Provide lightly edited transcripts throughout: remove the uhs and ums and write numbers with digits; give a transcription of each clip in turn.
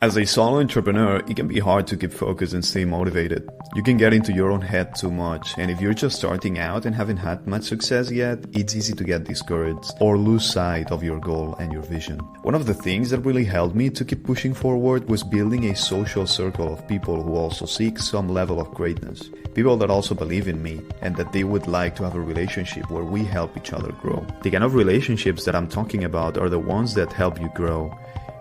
As a solo entrepreneur, it can be hard to keep focused and stay motivated. You can get into your own head too much, and if you're just starting out and haven't had much success yet, it's easy to get discouraged or lose sight of your goal and your vision. One of the things that really helped me to keep pushing forward was building a social circle of people who also seek some level of greatness. People that also believe in me and that they would like to have a relationship where we help each other grow. The kind of relationships that I'm talking about are the ones that help you grow.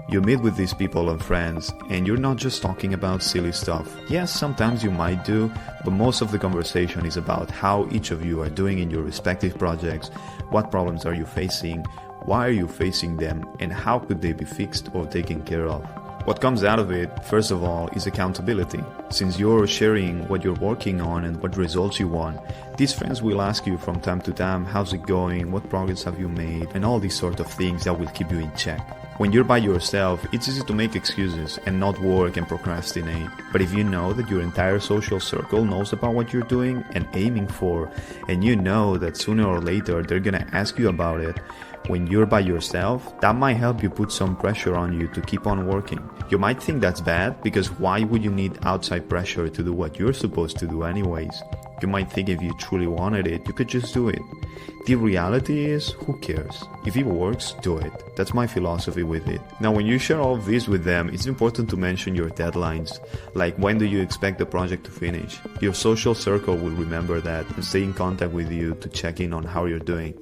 You meet with these people and friends, and you're not just talking about silly stuff. Yes, sometimes you might do, but most of the conversation is about how each of you are doing in your respective projects, what problems are you facing, why are you facing them, and how could they be fixed or taken care of. What comes out of it, first of all, is accountability. Since you're sharing what you're working on and what results you want, these friends will ask you from time to time, how's it going, what progress have you made, and all these sort of things that will keep you in check. When you're by yourself, it's easy to make excuses and not work and procrastinate. But if you know that your entire social circle knows about what you're doing and aiming for, and you know that sooner or later they're gonna ask you about it, when you're by yourself, that might help you put some pressure on you to keep on working. You might think that's bad, because why would you need outside pressure to do what you're supposed to do anyways? You might think if you truly wanted it, you could just do it. The reality is, who cares? If it works, do it. That's my philosophy with it. Now, when you share all of this with them, it's important to mention your deadlines. Like, when do you expect the project to finish? Your social circle will remember that and stay in contact with you to check in on how you're doing.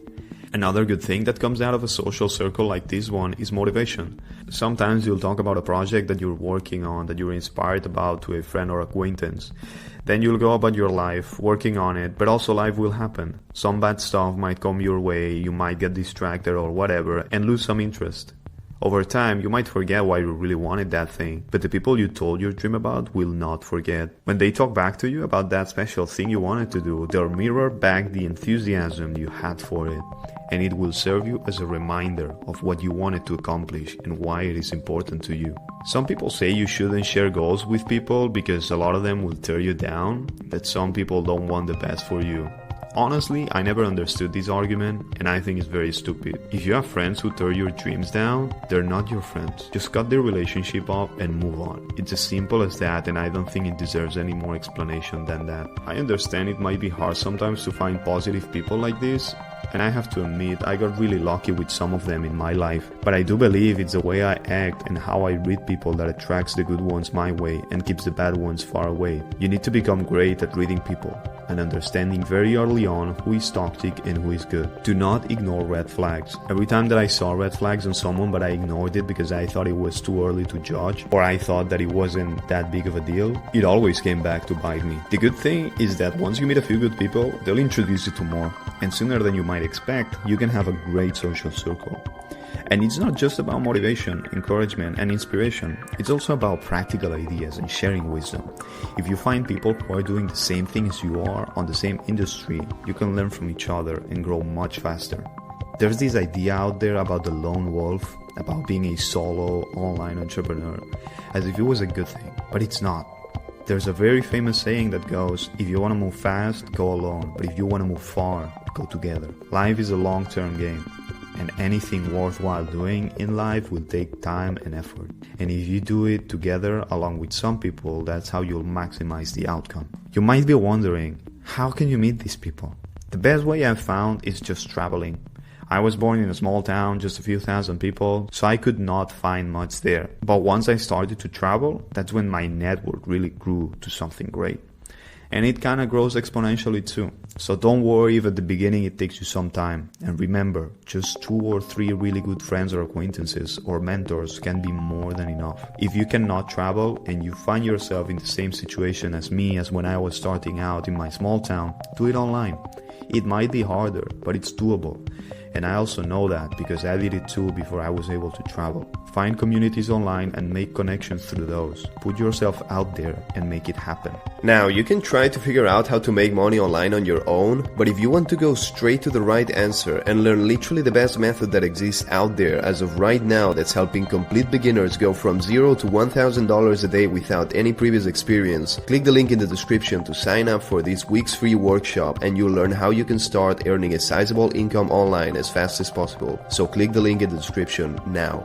Another good thing that comes out of a social circle like this one is motivation. Sometimes you'll talk about a project that you're working on, that you're inspired about, to a friend or acquaintance. Then you'll go about your life, working on it, but also life will happen. Some bad stuff might come your way, you might get distracted or whatever, and lose some interest. Over time, you might forget why you really wanted that thing, but the people you told your dream about will not forget. When they talk back to you about that special thing you wanted to do, they'll mirror back the enthusiasm you had for it, and it will serve you as a reminder of what you wanted to accomplish and why it is important to you. Some people say you shouldn't share goals with people because a lot of them will tear you down, that some people don't want the best for you. Honestly, I never understood this argument, and I think it's very stupid. If you have friends who tear your dreams down, they're not your friends. Just cut their relationship off and move on. It's as simple as that, and I don't think it deserves any more explanation than that. I understand it might be hard sometimes to find positive people like this, and I have to admit I got really lucky with some of them in my life. But I do believe it's the way I act and how I read people that attracts the good ones my way and keeps the bad ones far away. You need to become great at reading people and understanding very early on who is toxic and who is good. Do not ignore red flags. Every time that I saw red flags on someone but I ignored it because I thought it was too early to judge, or I thought that it wasn't that big of a deal, it always came back to bite me. The good thing is that once you meet a few good people, they'll introduce you to more, and sooner than you might expect, you can have a great social circle. And it's not just about motivation, encouragement, and inspiration. It's also about practical ideas and sharing wisdom. If you find people who are doing the same thing as you are on the same industry, you can learn from each other and grow much faster. There's this idea out there about the lone wolf, about being a solo online entrepreneur, as if it was a good thing, but it's not. There's a very famous saying that goes, if you want to move fast, go alone, but if you want to move far, go together. Life is a long-term game, and anything worthwhile doing in life will take time and effort. And if you do it together along with some people, that's how you'll maximize the outcome. You might be wondering, how can you meet these people? The best way I've found is just traveling. I was born in a small town, just a few thousand people, so I could not find much there. But once I started to travel, that's when my network really grew to something great. And it kind of grows exponentially too. So don't worry if at the beginning it takes you some time. And remember, just 2 or 3 really good friends or acquaintances or mentors can be more than enough. If you cannot travel and you find yourself in the same situation as me as when I was starting out in my small town, do it online. It might be harder, but it's doable. And I also know that because I did it too before I was able to travel. Find communities online and make connections through those. Put yourself out there and make it happen. Now, you can try to figure out how to make money online on your own, but if you want to go straight to the right answer and learn literally the best method that exists out there as of right now that's helping complete beginners go from $0 to $1,000 a day without any previous experience, click the link in the description to sign up for this week's free workshop and you'll learn how you can start earning a sizable income online as fast as possible. So click the link in the description now.